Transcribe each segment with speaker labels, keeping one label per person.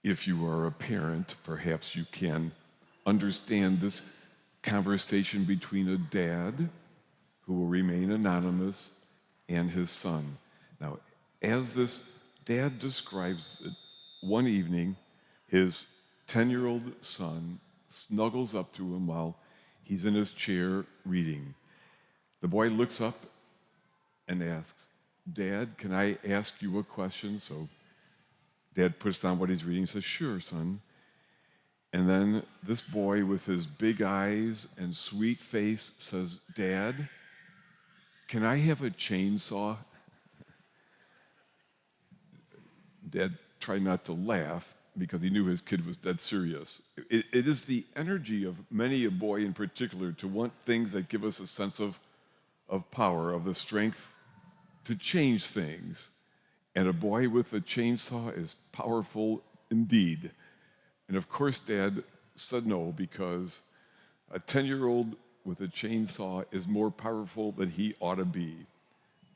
Speaker 1: If you are a parent, perhaps you can understand this conversation between a dad who will remain anonymous and his son. Now, as this dad describes it, one evening, his 10-year-old son snuggles up to him while he's in his chair reading. The boy looks up and asks, "Dad, can I ask you a question?" So Dad puts down what he's reading and says, "Sure, son." And then this boy with his big eyes and sweet face says, "Dad, can I have a chainsaw?" Dad tried not to laugh because he knew his kid was dead serious. It is the energy of many a boy in particular to want things that give us a sense of power, of the strength to change things. And a boy with a chainsaw is powerful indeed. And of course, Dad said no, because a 10-year-old with a chainsaw is more powerful than he ought to be.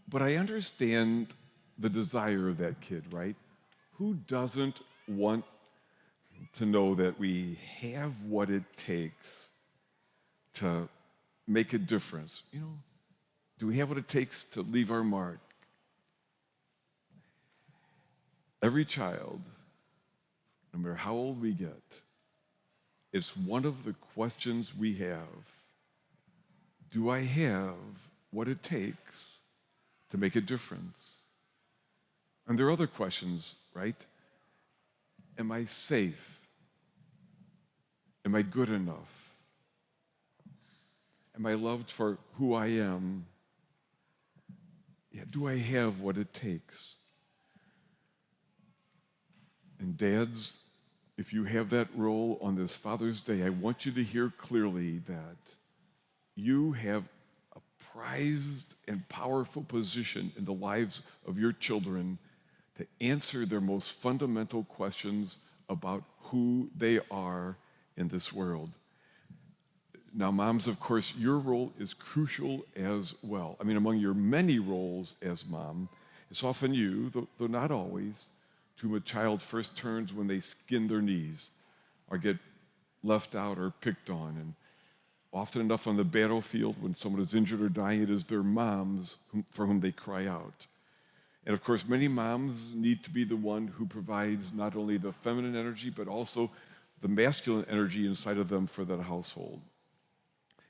Speaker 1: But I understand the desire of that kid, right? Who doesn't want to know that we have what it takes to make a difference? Do we have what it takes to leave our mark? Every child, no matter how old we get, it's one of the questions we have. Do I have what it takes to make a difference? And there are other questions, right? Am I safe? Am I good enough? Am I loved for who I am? Yeah, do I have what it takes? And dads, if you have that role on this Father's Day, I want you to hear clearly that you have a prized and powerful position in the lives of your children to answer their most fundamental questions about who they are in this world. Now, moms, of course, your role is crucial as well. I mean, among your many roles as mom, it's often you, though not always, to whom a child first turns when they skin their knees or get left out or picked on. And often enough on the battlefield, when someone is injured or dying, it is their moms for whom they cry out. And of course, many moms need to be the one who provides not only the feminine energy, but also the masculine energy inside of them for that household.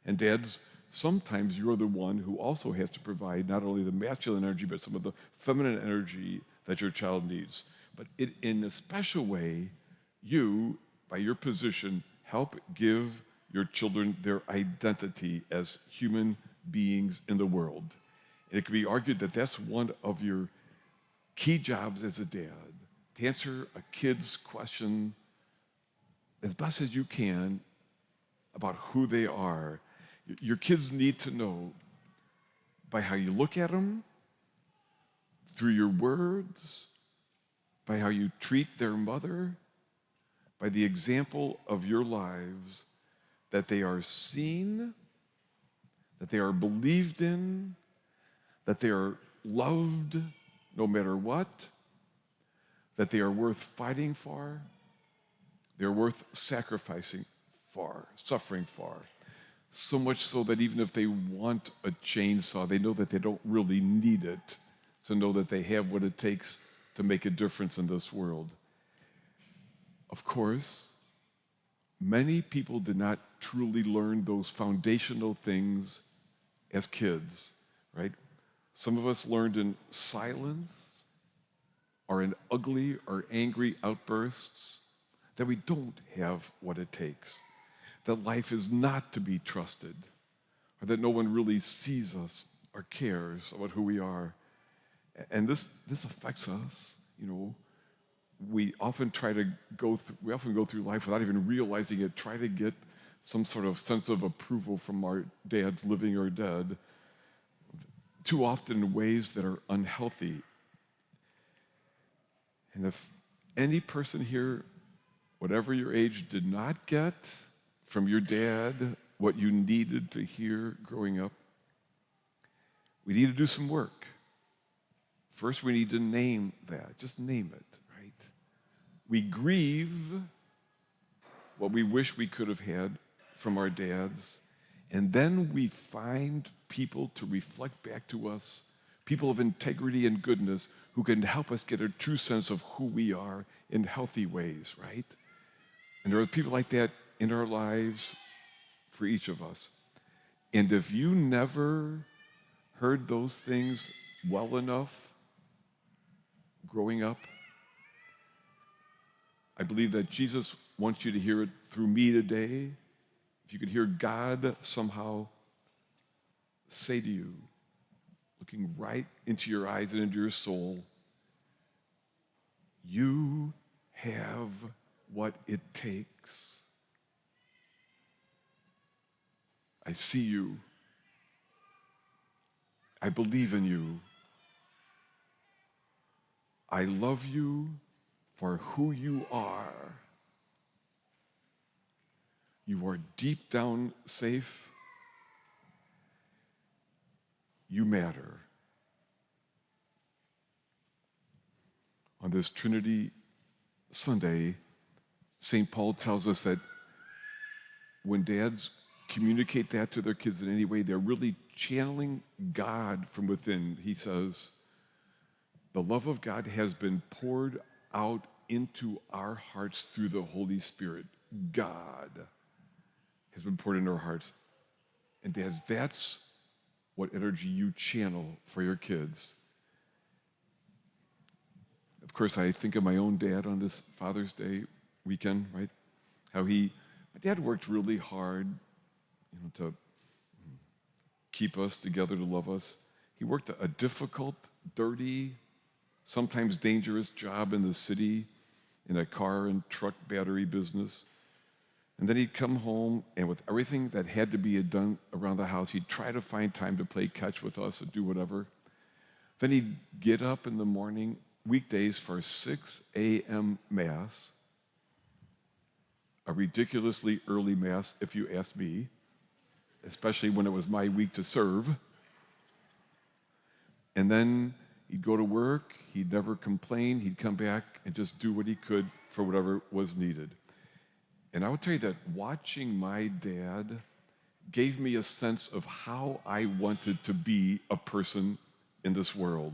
Speaker 1: And dads, sometimes you're the one who also has to provide not only the masculine energy, but some of the feminine energy that your child needs. But in a special way, you, by your position, help give your children their identity as human beings in the world. And it can be argued that that's one of your key jobs as a dad, to answer a kid's question as best as you can about who they are. Your kids need to know by how you look at them, through your words, by how you treat their mother, by the example of your lives, that they are seen, that they are believed in, that they are loved no matter what, that they are worth fighting for, they're worth sacrificing for, suffering for. So much so that even if they want a chainsaw, they know that they don't really need it to know that they have what it takes to make a difference in this world. Of course, many people did not truly learn those foundational things as kids, right? Some of us learned in silence or in ugly or angry outbursts that we don't have what it takes, that life is not to be trusted, or that no one really sees us or cares about who we are. And this affects us. We often go through life without even realizing it, try to get some sort of sense of approval from our dads, living or dead, too often in ways that are unhealthy. And if any person here, whatever your age, did not get from your dad what you needed to hear growing up, we need to do some work. First, we need to name that. Just name it, right? We grieve what we wish we could have had from our dads. And then we find people to reflect back to us, people of integrity and goodness who can help us get a true sense of who we are in healthy ways, right? And there are people like that in our lives for each of us. And if you never heard those things well enough growing up, I believe that Jesus wants you to hear it through me today. If you could hear God somehow say to you, looking right into your eyes and into your soul, you have what it takes. I see you. I believe in you. I love you for who you are. You are deep down safe. You matter. On this Trinity Sunday, St. Paul tells us that when dads communicate that to their kids in any way, they're really channeling God from within. He says, the love of God has been poured out into our hearts through the Holy Spirit. God has been poured into our hearts. And dads, that's what energy you channel for your kids. Of course, I think of my own dad on this Father's Day weekend, right? My dad worked really hard, to keep us together, to love us. He worked a difficult, dirty, sometimes dangerous job in the city in a car and truck battery business. And then he'd come home, and with everything that had to be done around the house, he'd try to find time to play catch with us or do whatever. Then he'd get up in the morning, weekdays, for 6 a.m. Mass, a ridiculously early Mass, if you ask me, especially when it was my week to serve. And then he'd go to work, he'd never complain, he'd come back and just do what he could for whatever was needed. And I will tell you that watching my dad gave me a sense of how I wanted to be a person in this world.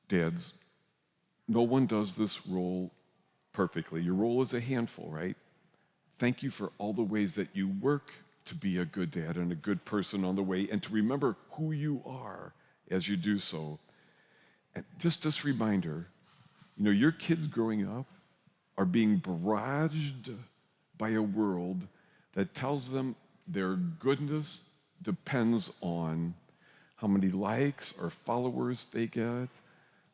Speaker 1: Dads, no one does this role perfectly. Your role is a handful, right? Thank you for all the ways that you work to be a good dad and a good person on the way, and to remember who you are as you do so. And just this reminder, your kids growing up are being barraged by a world that tells them their goodness depends on how many likes or followers they get,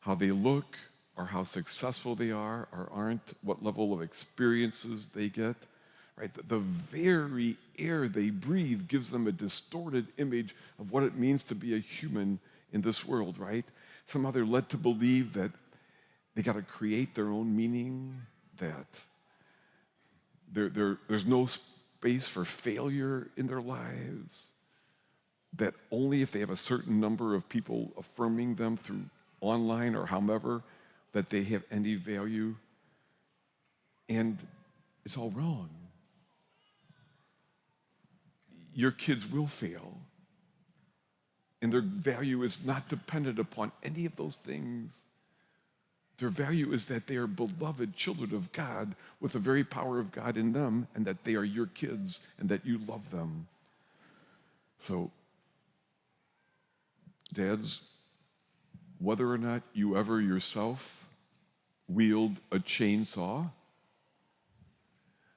Speaker 1: how they look, or how successful they are or aren't, what level of experiences they get, right? The very air they breathe gives them a distorted image of what it means to be a human in this world, right? Somehow they're led to believe that they got to create their own meaning, that there's no space for failure in their lives, that only if they have a certain number of people affirming them through online or however, that they have any value. And it's all wrong. Your kids will fail, and their value is not dependent upon any of those things. Their value is that they are beloved children of God with the very power of God in them, and that they are your kids and that you love them. So, dads, whether or not you ever yourself wield a chainsaw,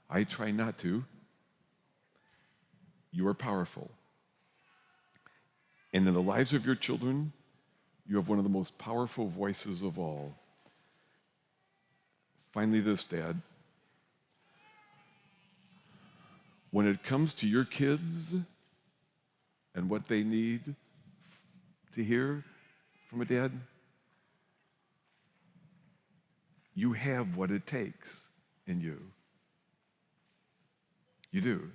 Speaker 1: I try not to, you are powerful. And in the lives of your children, you have one of the most powerful voices of all. Finally, this, Dad. When it comes to your kids and what they need to hear from a dad, you have what it takes in you. You do.